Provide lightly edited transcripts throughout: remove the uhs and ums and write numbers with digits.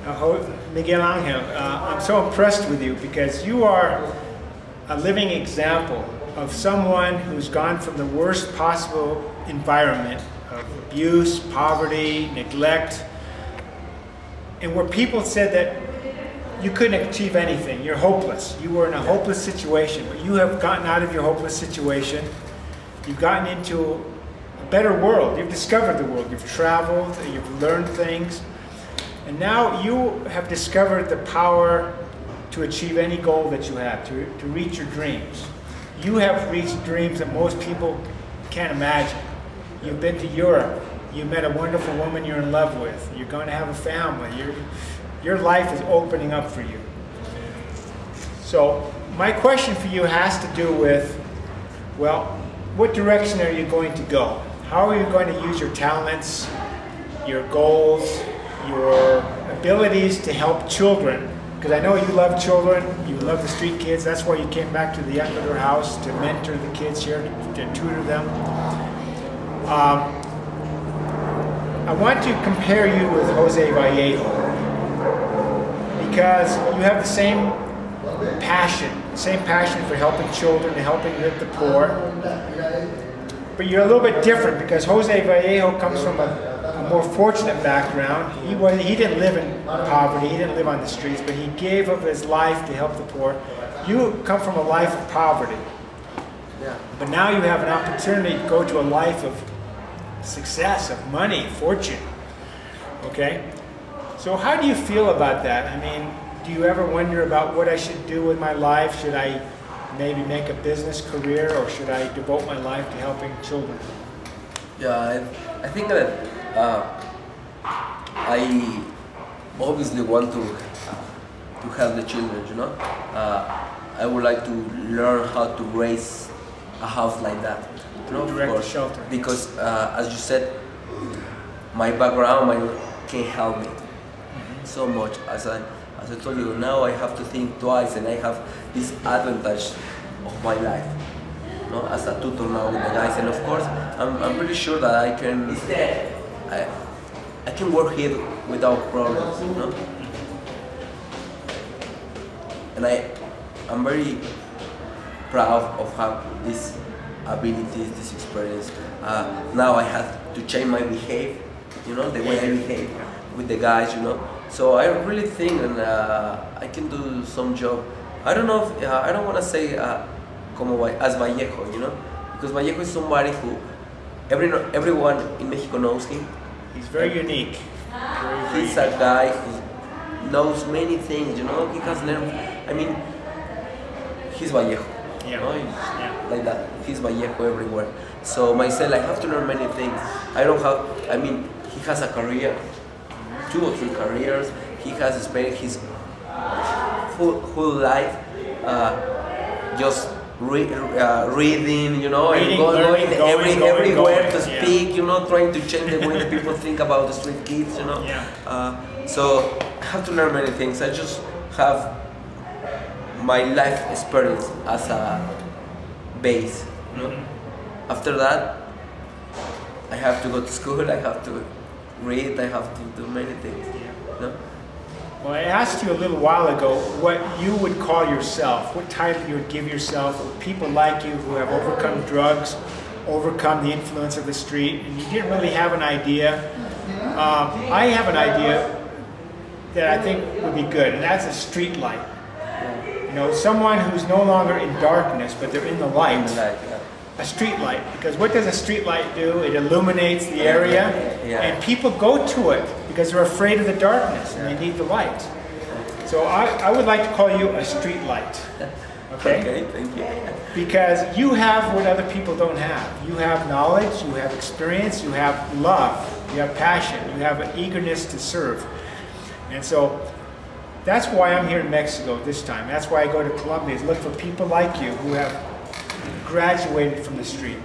Miguel Angel, I'm so impressed with you because you are a living example of someone who's gone from the worst possible environment of abuse, poverty, neglect, and where people said that you couldn't achieve anything, you're hopeless. You were in a hopeless situation, but you have gotten out of your hopeless situation. You've gotten into a better world. You've discovered the world. You've traveled, you've learned things. And now you have discovered the power to achieve any goal that you have, to reach your dreams. You have reached dreams that most people can't imagine. You've been to Europe. You met a wonderful woman you're in love with. You're going to have a family. Your life is opening up for you. So my question for you has to do with, well, what direction are you going to go? How are you going to use your talents, your goals, your abilities to help children? Because I know you love children, you love the street kids. That's why you came back to the Ecuador House to mentor the kids here, to tutor them. I want to compare you with Jose Vallejo because you have the same passion for helping children and helping the poor. But you're a little bit different because Jose Vallejo comes from a more fortunate background. He didn't live in poverty, he didn't live on the streets, but he gave of his life to help the poor. You come from a life of poverty. But now you have an opportunity to go to a life of success, of money, fortune. Okay? So how do you feel about that? I mean, do you ever wonder about what I should do with my life? Should I maybe make a business career, or should I devote my life to helping children? Yeah, I think that I obviously want to help the children, you know. I would like to learn how to raise a house like that, you know, Direct of course, shelter. because as you said, my background can help me so much. As I told you, now I have to think twice, and I have this advantage of my life, you know, as a tutor now with the guys. And of course, I'm pretty sure that I can work here without problems, you know. And I'm very proud of having this ability, this experience. Now I have to change my behavior, you know, the way I behave with the guys, you know. So I really think and I can do some job. I don't know if, I don't want to say as Vallejo, you know, because Vallejo is somebody who everyone in Mexico knows him. He's very unique. He's a guy who knows many things, you know. He has learned, I mean, he's Vallejo. Yeah. You know? Like that. He's Vallejo everywhere. So myself, I have to learn many things. I mean, he has a career, 2 or 3 careers. He has spent his whole life just reading, you know, and going everywhere to speak, you know, trying to change the way that people think about the street kids, you know. So I have to learn many things. I just have my life experience as a base, you know. After that, I have to go to school, I have to read, I have to do many things, you know. Well, I asked you a little while ago what you would call yourself, what title you would give yourself for people like you who have overcome drugs, overcome the influence of the street, and you didn't really have an idea. I have an idea that I think would be good, and that's a street light. You know, someone who's no longer in darkness, but they're in the light. A street light, because what does a street light do? It illuminates the area, and people go to it because they're afraid of the darkness and they need the light. So I would like to call you a street light. Okay? Okay, thank you. Because you have what other people don't have. You have knowledge, you have experience, you have love, you have passion, you have an eagerness to serve. And so that's why I'm here in Mexico this time. That's why I go to Colombia, is look for people like you who have graduated from the street.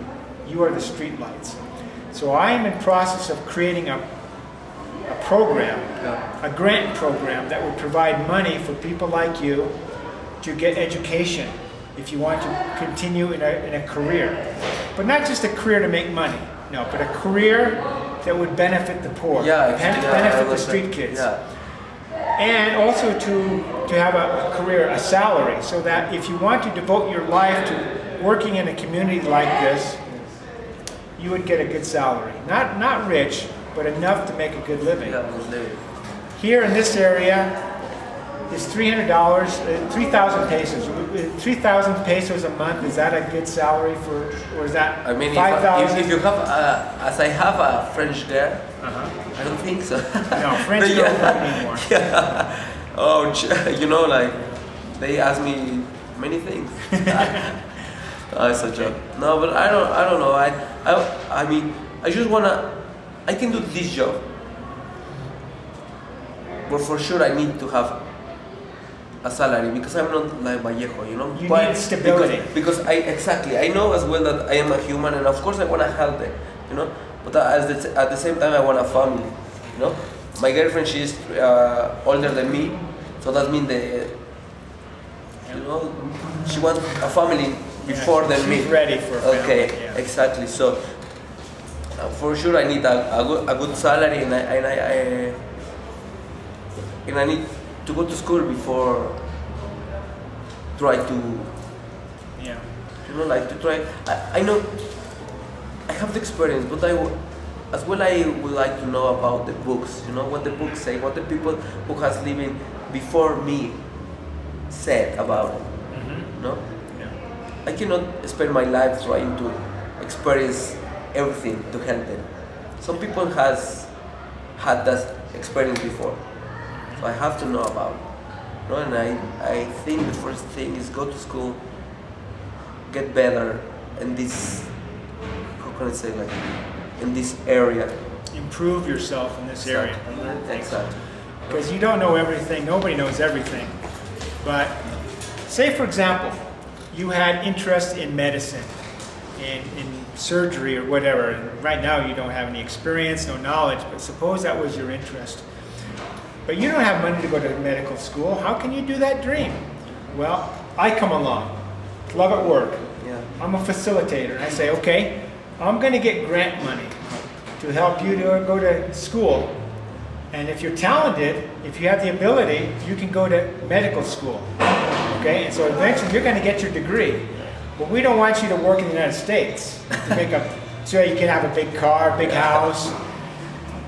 You are the street lights. So I am in process of creating a program, a grant program that will provide money for people like you to get education if you want to continue in a career. But not just a career to make money, no, but a career that would benefit the poor, benefit the street kids. and also to have a career, a salary, so that if you want to devote your life to working in a community like this, you would get a good salary. Not rich, but enough to make a good living. Yeah, good living. Here in this area is $300, 3,000 pesos. 3,000 pesos a month, is that a good salary for, or is that I mean, 5,000? if you have, as I have a French girl, I don't think so. No, French But girls don't anymore. Yeah. Oh, you know, like they ask me many things. Oh, it's a joke. No, but I don't know. I mean, I just I can do this job, but for sure I need to have a salary because I'm not like Vallejo, you know. You need stability. Because I know as well that I am a human, and of course I want to help them, you know. But at the same time I want a family, you know. My girlfriend, she is older than me, so that means you know, she wants a family before than me. She's ready for a family. Okay, yeah. exactly. So for sure I need a good salary, and I need to go to school before try to, Yeah. you know, like to try. I know I have the experience, but as well I would like to know about the books. You know what the books say, what the people who has lived before me said about it. You know, Yeah. I cannot spend my life trying to experience everything to help them. Some people has had that experience before, so I have to know about it. You know, and I think the first thing is go to school, get better in this, how can I say, like in this area. Improve yourself in this area. Exactly. Because you don't know everything, nobody knows everything. But say, for example, you had interest in medicine, in surgery or whatever, and right now you don't have any experience, no knowledge, but suppose that was your interest. But you don't have money to go to medical school. How can you do that dream? Well, I come along, love at work. Yeah. I'm a facilitator. I say, okay, I'm going to get grant money to help you to go to school. And if you're talented, if you have the ability, you can go to medical school. Okay? And so eventually you're going to get your degree. But we don't want you to work in the United States to make so you can have a big car, big house.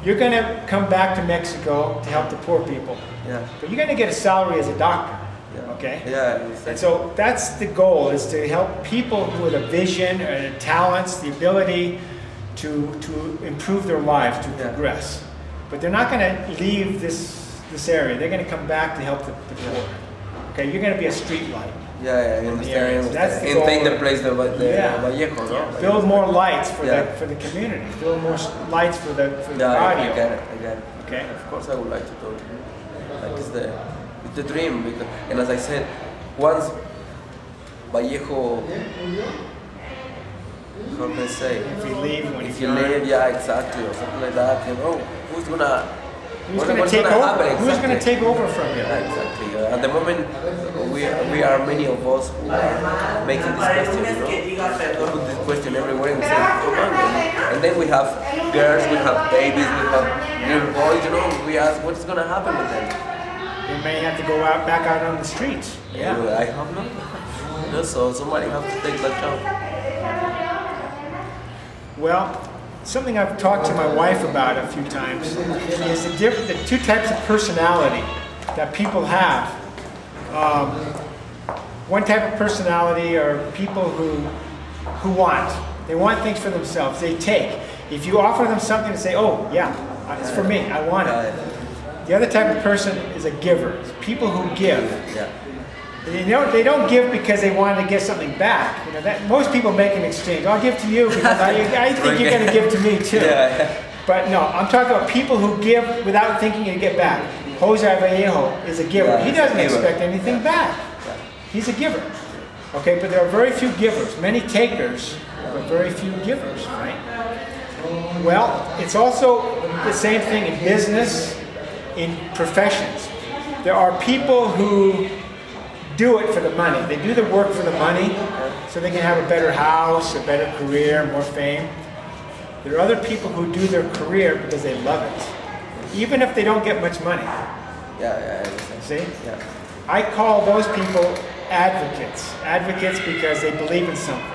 You're going to come back to Mexico to help the poor people. Yeah. But you're going to get a salary as a doctor. Yeah. Okay? Yeah. And so that's the goal, is to help people with a vision and talents, the ability to improve their lives, to progress. But they're not going to leave this area. They're going to come back to help the poor. Okay, you're going to be a street light. Yeah, I understand. That's the and goal. take the place of Vallejo, no? Yeah. Build more lights for Yeah. the community. Build more lights for the Yeah, audio. I get it. Okay. Of course, I would like to do it. Like it's the dream, because, and as I said, once Vallejo, how can I say? If you leave, when If you you leave, yeah, exactly, or something like that, you know, who's gonna take over? happen? Who's going to Exactly. take over from you? Yeah, exactly. At the moment, we are many of us who are making this question, you know. We put this question everywhere and we say, come on, and then we have girls, we have babies, we have little boys, you know. We ask, what's gonna happen with them? They may have to go back out on the streets. Yeah. I hope not. You know, so somebody has to take that job. Well, something I've talked to my wife about a few times is the two types of personality that people have. One type of personality are people who want. They want things for themselves. They take. If you offer them something and say, oh, yeah, it's for me, I want it. The other type of person is a giver. It's people who give. Yeah. They don't give because they want to get something back. You know, that most people make an exchange. I'll give to you because I think you're going to give to me too. Yeah. But no, I'm talking about people who give without thinking you get back. Jose Vallejo is a giver. Yeah, He doesn't he's a giver. expect anything back. He's a giver. Okay, but there are very few givers. Many takers, but very few givers, right? Well, it's also the same thing in business, in professions. There are people who do it for the money. They do the work for the money so they can have a better house, a better career, more fame. There are other people who do their career because they love it, even if they don't get much money. Yeah, yeah. See? Yeah. I call those people advocates. Advocates because they believe in something.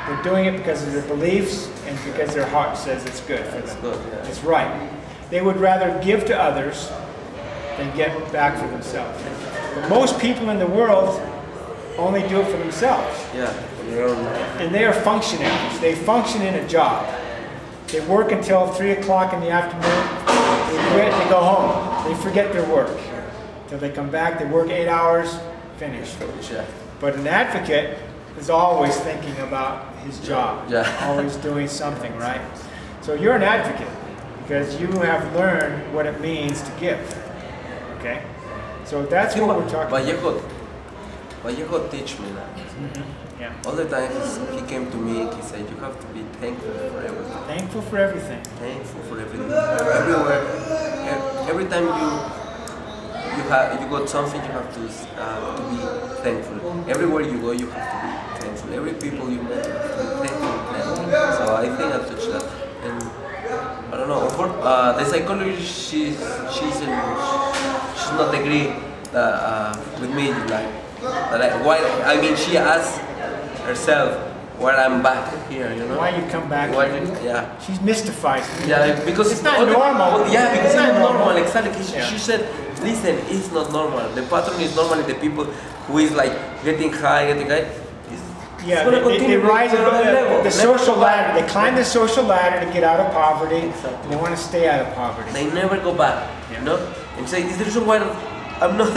They're doing it because of their beliefs and because their heart says it's good for them. Good, yeah. It's right. They would rather give to others than get back for themselves. But most people in the world only do it for themselves. Yeah. And they are functionaries. They function in a job. They work until 3 o'clock in the afternoon. They quit, they go home. They forget their work. Till they come back, they work 8 hours, finish. Yeah. But an advocate is always thinking about his job. Yeah. Always doing something, right? So you're an advocate because you have learned what it means to give. Okay? So that's what we're talking about. Vallejo teach me that. Yeah. All the time he came to me and he said, you have to be thankful for everything. Thankful for everything. Thankful for everything. Everywhere. Every time you got something, you have to be thankful. Everywhere you go, you have to be thankful. Every people you meet, you have to be thankful. So I think I touched that. And I don't know. The psychologist, she's not agree with me. She asked herself why I'm back here. You know. Why you come back? Yeah. She's mystified. Yeah, because it's not normal. Yeah, because it's not normal. Exactly. Yeah. She said, listen, it's not normal. The pattern is normally the people who is like getting high. Yeah, they rise up the social ladder. They climb the social ladder to get out of poverty. Exactly. And they want to stay out of poverty. They never go back. Yeah. You know, and say this is the reason why I'm not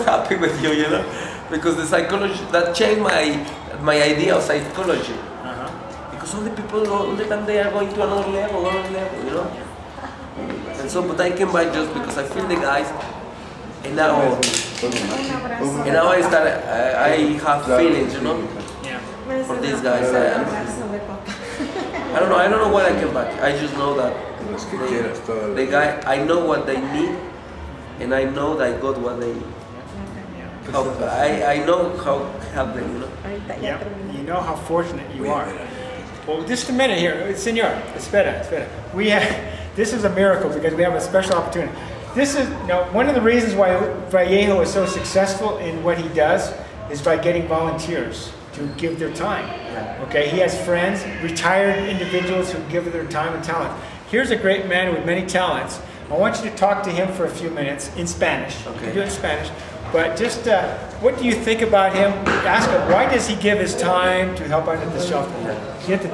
happy with you. You know, because the psychology that changed my idea of psychology. Because all the people all the time they are going to another level, you know. And so, but I came back just because I feel the guys, and now I have feelings, you know, Yeah. for these guys. I don't know why I came back. I just know that the guy, I know what they need, and I know that I got what they need. I know how to help them, you know. Yeah. You know how fortunate you are. Well, just a minute here, Senor. Espera. This is a miracle because we have a special opportunity. This is one of the reasons why Vallejo is so successful in what he does is by getting volunteers to give their time. Okay, he has friends, retired individuals who give their time and talent. Here's a great man with many talents. I want you to talk to him for a few minutes in Spanish. Okay. You can do it in Spanish. But just, what do you think about him? Ask him, why does he give his time to help out at the shelter? Siéntate.